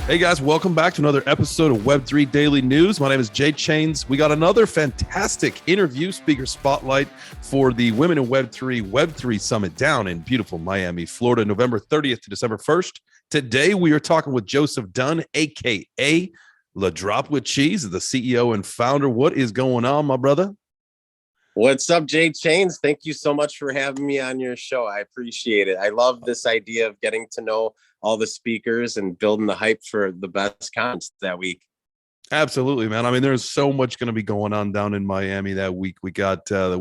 Hey guys, welcome back to another episode of Web3 Daily News. My name is JChains. We got another fantastic interview speaker spotlight for the Women in Web3 Summit down in beautiful Miami, Florida, November 30th to December 1st. Today we are talking with Joseph Dunne, aka LeDrop with Cheese, the CEO and founder. What is going on, my brother? What's up, JChains? Thank you so much for having me on your show. I appreciate it. I love this idea of getting to know all the speakers and building the hype for the best conference that week. Absolutely, man. I mean, there's so much going to be going on down in Miami that week. We got the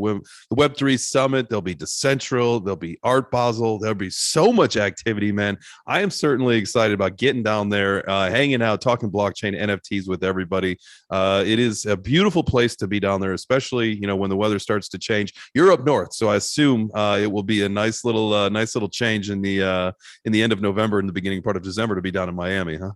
Web3 Summit. There'll be Decentral. There'll be Art Basel. There'll be so much activity, man. I am certainly excited about getting down there, hanging out, talking blockchain, NFTs with everybody. It is a beautiful place to be down there, especially when the weather starts to change. You're up north, so I assume it will be a nice little change in the end of November and the beginning part of December to be down in Miami, huh?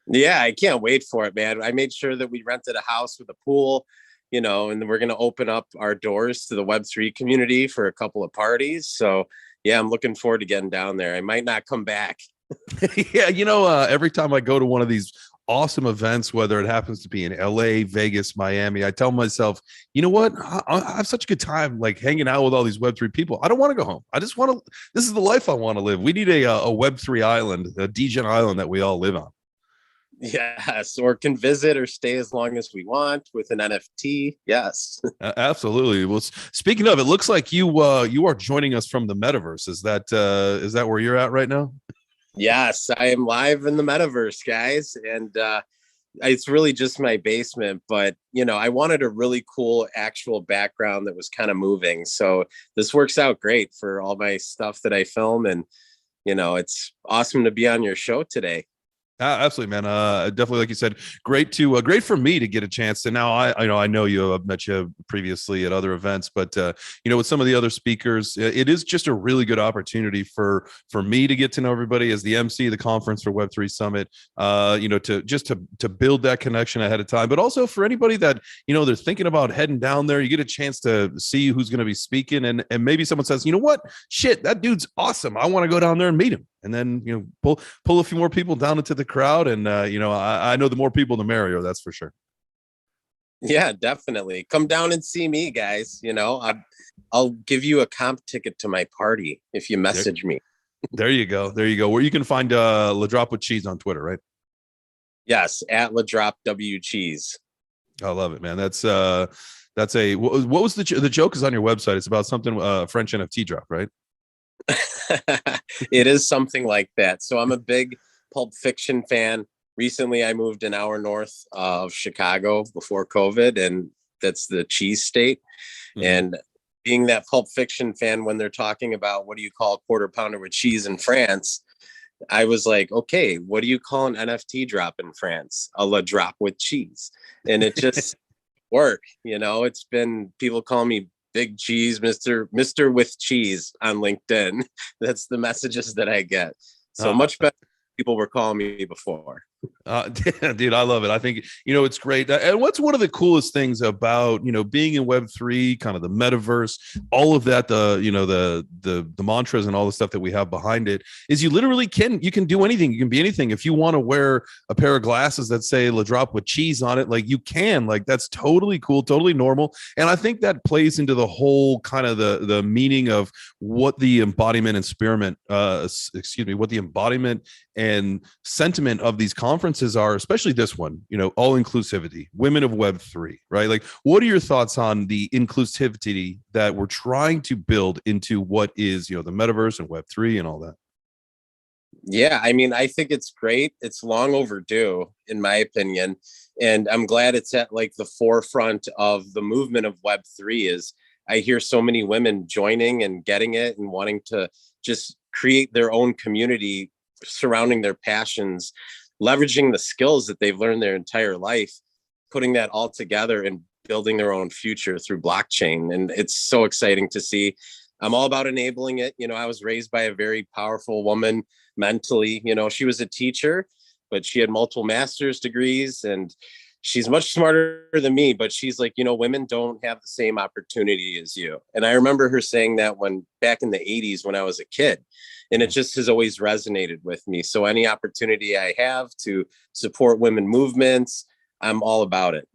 Yeah, I can't wait for it, man. I made sure that we rented a house with a pool, and then we're going to open up our doors to the Web3 community for a couple of parties. So, yeah, I'm looking forward to getting down there. I might not come back. Yeah, every time I go to one of these awesome events, whether it happens to be in LA, Vegas, Miami, I tell myself, you know what? I have such a good time like hanging out with all these Web3 people. I don't want to go home. I just want to, this is the life I want to live. We need a Web3 island, a DGen island that we all live on. Yes, or can visit or stay as long as we want with an NFT. Yes. Absolutely. Well, speaking of, it looks like you are joining us from the Metaverse. Is that where you're at right now? Yes, I am live in the Metaverse, guys. And it's really just my basement, but I wanted a really cool actual background that was kind of moving. So this works out great for all my stuff that I film. And it's awesome to be on your show today. Absolutely, man. Definitely, like you said, great for me to get a chance to. Now, I know you. I've met you previously at other events, but with some of the other speakers, it is just a really good opportunity for me to get to know everybody as the MC of the conference for Web3 Summit. To build that connection ahead of time, but also for anybody that they're thinking about heading down there, you get a chance to see who's going to be speaking, and maybe someone says, you know what, shit, that dude's awesome. I want to go down there and meet him. And then pull a few more people down into the crowd, and I know the more people the merrier. That's for sure. Yeah, definitely. Come down and see me, guys. I'll give you a comp ticket to my party if you message me. There you go. Where you can find LeDrop with Cheese on Twitter, right? Yes, at LeDrop Cheese. I love it, man. That's a what was the joke is on your website? It's about something French NFT drop, right? It is something like that. So I'm a big Pulp Fiction fan. Recently, I moved an hour north of Chicago before COVID, and that's the cheese state. Mm-hmm. And being that Pulp Fiction fan, when they're talking about what do you call a quarter pounder with cheese in France, I was like, okay, what do you call an NFT drop in France? A LeDrop with cheese. And it just worked. It's been, people call me Big Cheese, Mr. with Cheese on LinkedIn. That's the messages that I get. So much better than people were calling me before. Dude, I love it. I think, it's great. And what's one of the coolest things about, being in Web3, kind of the metaverse, all of that, the mantras and all the stuff that we have behind it is you literally can do anything. You can be anything. If you want to wear a pair of glasses that say LeDrop with cheese on it, like you can, like that's totally cool, totally normal. And I think that plays into the whole kind of the meaning of what the embodiment and what the embodiment and sentiment of these conferences are, especially this one, all inclusivity, women of Web3, right? Like, what are your thoughts on the inclusivity that we're trying to build into what is, the metaverse and Web3 and all that? Yeah, I mean, I think it's great. It's long overdue, in my opinion. And I'm glad it's at like the forefront of the movement of Web3 is I hear so many women joining and getting it and wanting to just create their own community surrounding their passions, leveraging the skills that they've learned their entire life, putting that all together and building their own future through blockchain. And it's so exciting to see. I'm all about enabling it. I was raised by a very powerful woman mentally. She was a teacher, but she had multiple master's degrees and she's much smarter than me, but she's like, women don't have the same opportunity as you. And I remember her saying that when back in the 80s when I was a kid, and it just has always resonated with me. So any opportunity I have to support women movements, I'm all about it.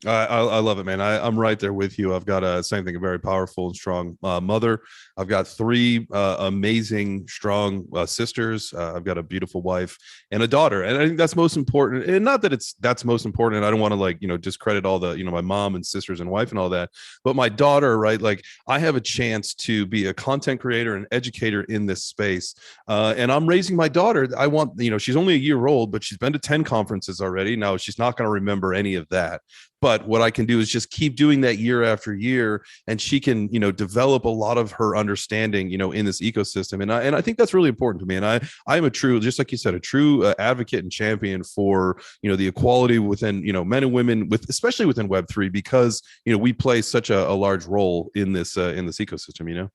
I love it, man. I'm right there with you. I've got a same thing, a very powerful and strong mother. I've got three amazing, strong sisters. I've got a beautiful wife and a daughter, and I think that's most important. And not that that's most important. I don't want to discredit all the my mom and sisters and wife and all that, but my daughter, right? Like I have a chance to be a content creator and educator in this space, and I'm raising my daughter. I want she's only a year old, but she's been to 10 conferences already. Now she's not going to remember any of that. But what I can do is just keep doing that year after year, and she can, develop a lot of her understanding, in this ecosystem. And I think that's really important to me. And I am a true, just like you said, a true advocate and champion for, the equality within, men and women, especially within Web3, because, we play such a large role in this ecosystem,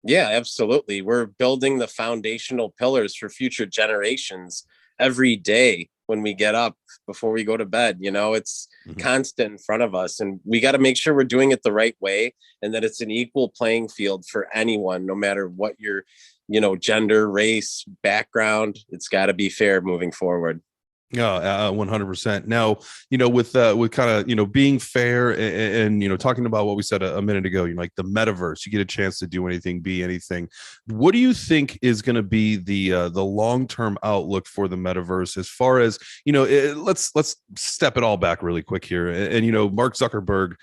Yeah, absolutely. We're building the foundational pillars for future generations every day when we get up before we go to bed. It's constant in front of us, and we got to make sure we're doing it the right way and that it's an equal playing field for anyone, no matter what your, gender, race, background. It's got to be fair moving forward. Yeah, 100%. Now, with kind of, being fair and talking about what we said a minute ago, like the metaverse, you get a chance to do anything, be anything. What do you think is going to be the long-term outlook for the metaverse as far as, let's step it all back really quick here. And Mark Zuckerberg,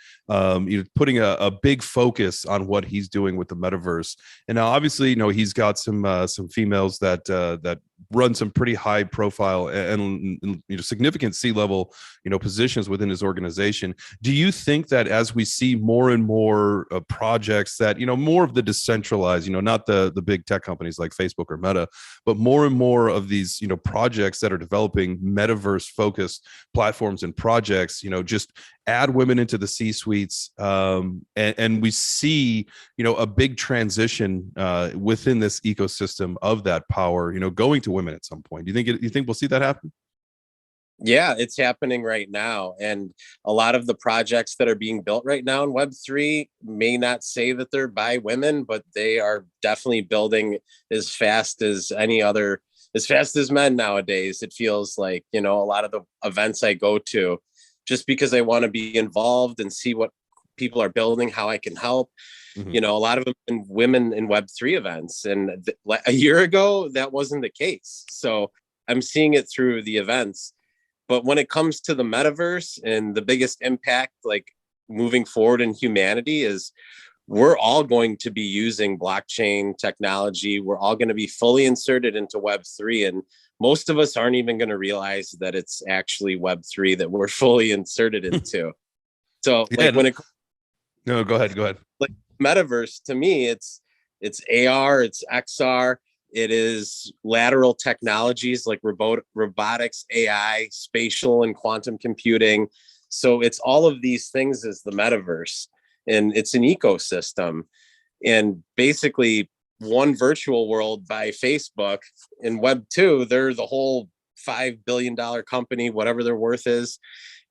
putting a big focus on what he's doing with the metaverse. And now, obviously, he's got some females that run some pretty high profile and significant C-level positions within his organization. Do you think that as we see more and more projects that more of the decentralized, not the big tech companies like Facebook or Meta, but more and more of these projects that are developing metaverse focused platforms and projects, just add women into the C-suites, and we see a big transition within this ecosystem of that power going to women at some point? Do you think we'll see that happen? Yeah, it's happening right now. And a lot of the projects that are being built right now in Web3 may not say that they're by women, but they are definitely building as fast as men nowadays. It feels like, a lot of the events I go to, just because I want to be involved and see what people are building, how I can help. A lot of them been women in Web3 events. And a year ago, that wasn't the case. So I'm seeing it through the events. But when it comes to the metaverse and the biggest impact, like moving forward in humanity, is we're all going to be using blockchain technology. We're all going to be fully inserted into Web3. And most of us aren't even going to realize that it's actually Web3 that we're fully inserted into. So no, go ahead. Like metaverse, to me, it's AR, it's XR. It is lateral technologies like robotics, AI, spatial and quantum computing. So it's all of these things as the metaverse, and it's an ecosystem. And basically one virtual world by Facebook in Web2, they're the whole $5 billion company, whatever their worth is.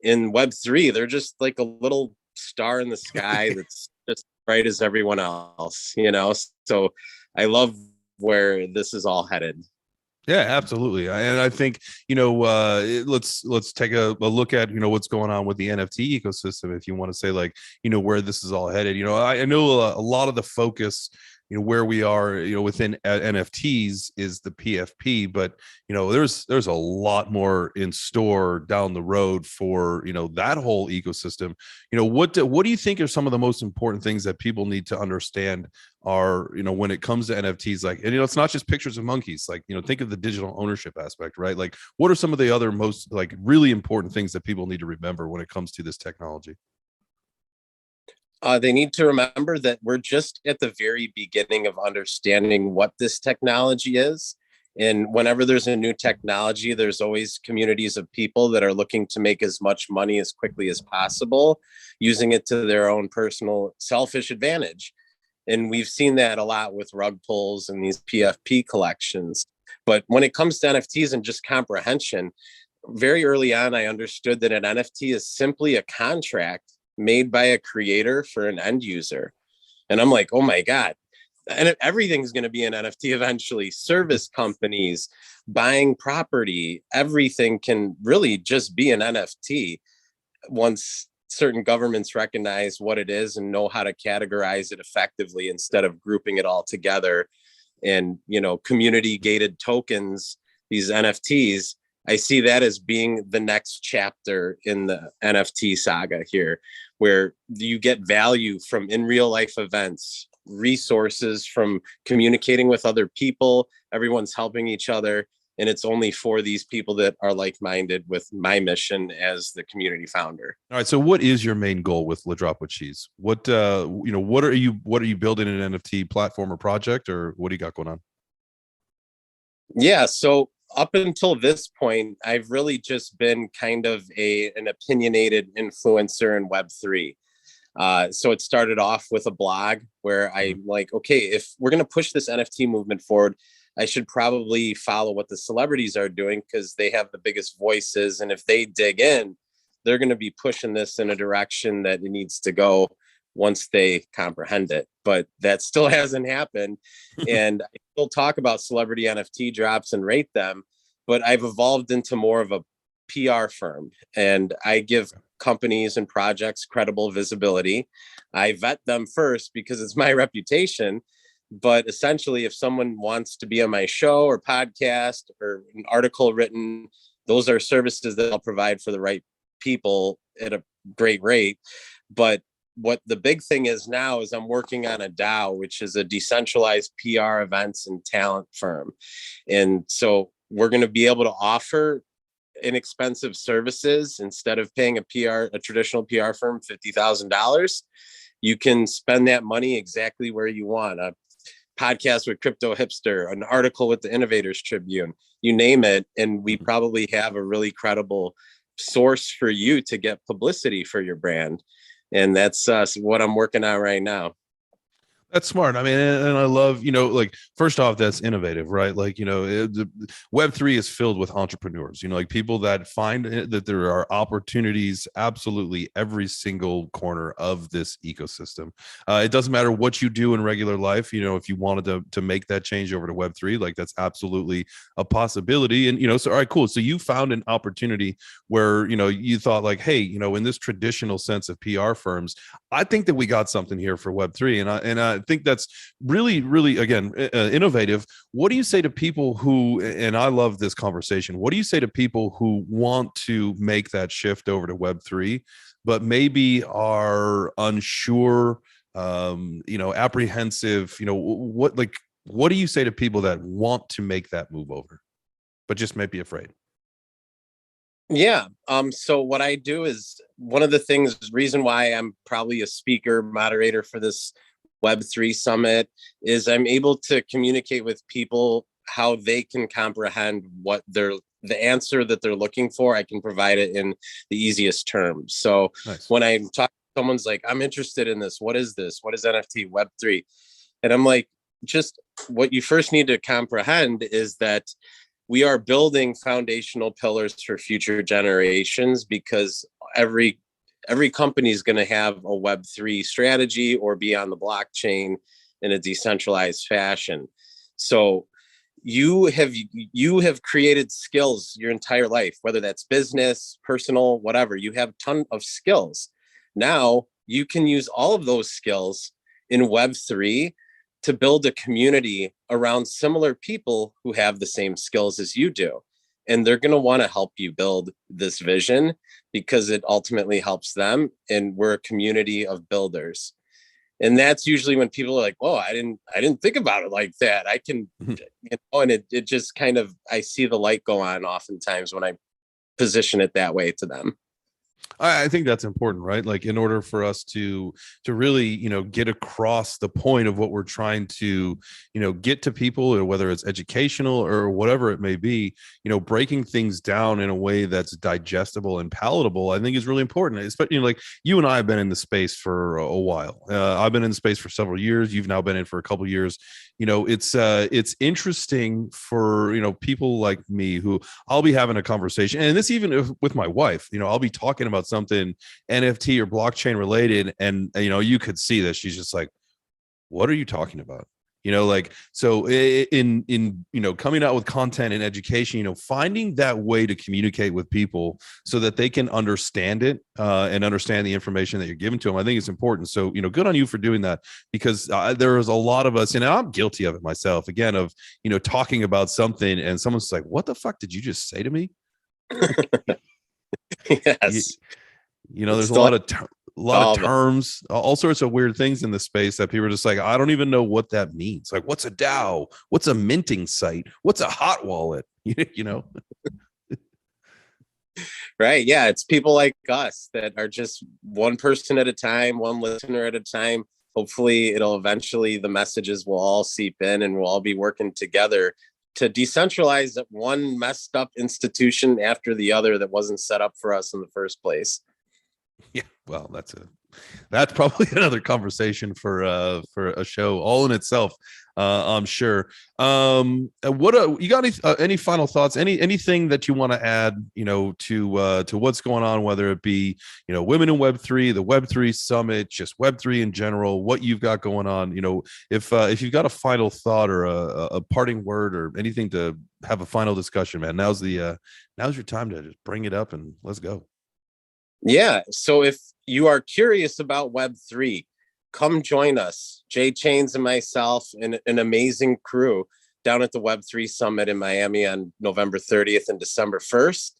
In Web3, they're just like a little star in the sky that's just bright as everyone else, So I love where this is all headed. Yeah, absolutely. And I think, let's take a look at, what's going on with the NFT ecosystem. If you want to say where this is all headed, I know a lot of the focus, where we are, within NFTs is the PFP, but, there's a lot more in store down the road for, that whole ecosystem. What do you think are some of the most important things that people need to understand are, when it comes to NFTs, and, it's not just pictures of monkeys, think of the digital ownership aspect, right? What are some of the other most really important things that people need to remember when it comes to this technology? They need to remember that we're just at the very beginning of understanding what this technology is. And whenever there's a new technology, there's always communities of people that are looking to make as much money as quickly as possible, using it to their own personal selfish advantage. And we've seen that a lot with rug pulls and these PFP collections. But when it comes to NFTs and just comprehension, very early on, I understood that an NFT is simply a contract made by a creator for an end user. And I'm like, oh my God, and everything's going to be an NFT eventually. Service companies, buying property, everything can really just be an NFT once certain governments recognize what it is and know how to categorize it effectively instead of grouping it all together. And, you know, community gated tokens, these NFTs, I see that as being the next chapter in the NFT saga here, where you get value from in real life events, resources from communicating with other people, everyone's helping each other. And it's only for these people that are like-minded with my mission as the community founder. All right. So what is your main goal with LeDrop with Cheese? What, what are you building an NFT platform or project, or what do you got going on? Yeah. So up until this point, I've really just been kind of an opinionated influencer in Web3. So it started off with a blog where I'm like, okay, if we're going to push this NFT movement forward, I should probably follow what the celebrities are doing because they have the biggest voices. And if they dig in, they're going to be pushing this in a direction that it needs to go once they comprehend it. But that still hasn't happened. And I still talk about celebrity NFT drops and rate them, but I've evolved into more of a PR firm, and I give companies and projects credible visibility. I vet them first because it's my reputation. But essentially, if someone wants to be on my show or podcast or an article written, those are services that I'll provide for the right people at a great rate. But what the big thing is now is I'm working on a DAO, which is a decentralized PR events and talent firm. And so we're going to be able to offer inexpensive services. Instead of paying a traditional PR firm $50,000, you can spend that money exactly where you want. A podcast with Crypto Hipster, an article with the Innovators Tribune, you name it. And we probably have a really credible source for you to get publicity for your brand. And that's what I'm working on right now. That's smart. I mean, and I love, like, first off, that's innovative, right? Like, Web3 is filled with entrepreneurs, like people that find that there are opportunities absolutely every single corner of this ecosystem. It doesn't matter what you do in regular life. If you wanted to make that change over to Web3, like that's absolutely a possibility. And, so, all right, cool. So you found an opportunity where, you thought like, hey, in this traditional sense of PR firms, I think that we got something here for Web3. And I think that's really, really, again, innovative. What do you say to people who, and I love this conversation, what do you say to people who want to make that shift over to Web3, but maybe are unsure, apprehensive, what do you say to people that want to make that move over, but just might be afraid? Yeah. So what I do is one of the things, reason why I'm probably a speaker moderator for this Web3 Summit is I'm able to communicate with people how they can comprehend what the answer that they're looking for. I can provide it in the easiest terms. So nice. When I talk, someone's like, I'm interested in this. What is this? What is NFT Web3? And I'm like, just what you first need to comprehend is that we are building foundational pillars for future generations, because every company is going to have a Web3 strategy or be on the blockchain in a decentralized fashion. So you have created skills your entire life, whether that's business, personal, whatever. You have a ton of skills. Now you can use all of those skills in Web3 to build a community around similar people who have the same skills as you do. And they're going to want to help you build this vision because it ultimately helps them. And we're a community of builders. And that's usually when people are like, "Whoa, I didn't think about it like that." I can, and it just kind of, I see the light go on oftentimes when I position it that way to them. I think that's important, right? Like in order for us to really, get across the point of what we're trying to, get to people, or whether it's educational or whatever it may be, breaking things down in a way that's digestible and palatable, I think is really important. Especially like you and I have been in the space for a while. I've been in the space for several years. You've now been in for a couple of years. It's interesting for people like me who I'll be having a conversation, and this even with my wife. I'll be talking about something NFT or blockchain related, and you could see that she's just like, "What are you talking about?" Like, so in coming out with content and education, finding that way to communicate with people so that they can understand it and understand the information that you're giving to them, I think it's important. So good on you for doing that, because there is a lot of us, and I'm guilty of it myself, again, of talking about something and someone's like, "What the fuck did you just say to me?" Yes. There's a lot of terms, all sorts of weird things in the space that people are just like, I don't even know what that means. Like, what's a DAO? What's a minting site? What's a hot wallet? Right. Yeah. It's people like us that are just one person at a time, one listener at a time. Hopefully the messages will all seep in and we'll all be working together to decentralize one messed up institution after the other that wasn't set up for us in the first place. Yeah, well, that's probably another conversation for a show all in itself. I'm sure. What you got? Any final thoughts? Anything that you want to add? To what's going on, whether it be women in Web3, the Web3 Summit, just Web3 in general. What you've got going on? If you've got a final thought or a parting word or anything to have a final discussion, man, now's your time to just bring it up and let's go. Yeah. So if you are curious about Web3, come join us, JChains and myself, and an amazing crew down at the Web3 Summit in Miami on November 30th and December 1st.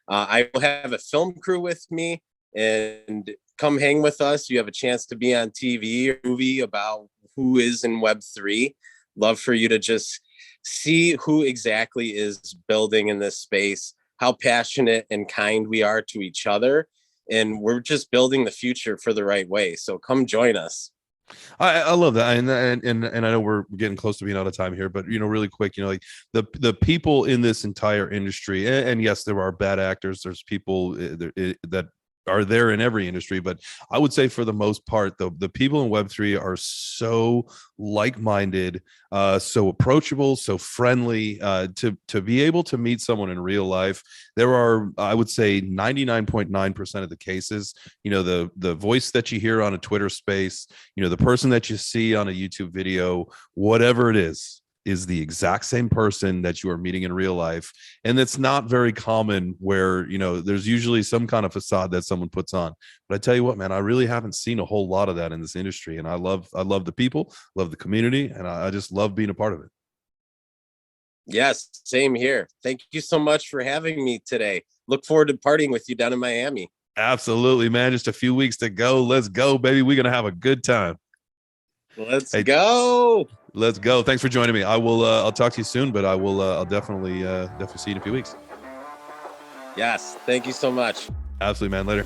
I will have a film crew with me, and come hang with us. You have a chance to be on TV or movie about who is in Web3. Love for you to just see who exactly is building in this space, how passionate and kind we are to each other. And we're just building the future for the right way. So come join us. I love that, and I know we're getting close to being out of time here, but really quick, like the people in this entire industry, and yes, there are bad actors. There's people that are there in every industry, but I would say for the most part, the people in Web3 are so like-minded, so approachable, so friendly. To be able to meet someone in real life, there are, I would say, 99.9% of the cases, the voice that you hear on a Twitter space, the person that you see on a YouTube video, whatever it is the exact same person that you are meeting in real life. And it's not very common, where there's usually some kind of facade that someone puts on. But I tell you what, man, I really haven't seen a whole lot of that in this industry, and I love the people, love the community, and I just love being a part of it. Yes, same here. Thank you so much for having me today. Look forward to partying with you down in Miami. Absolutely, man. Just a few weeks to go. Let's go, baby. We're gonna have a good time. Let's go. Let's go. Thanks for joining me. I'll talk to you soon, but I'll definitely see you in a few weeks. Yes. Thank you so much. Absolutely, man. Later.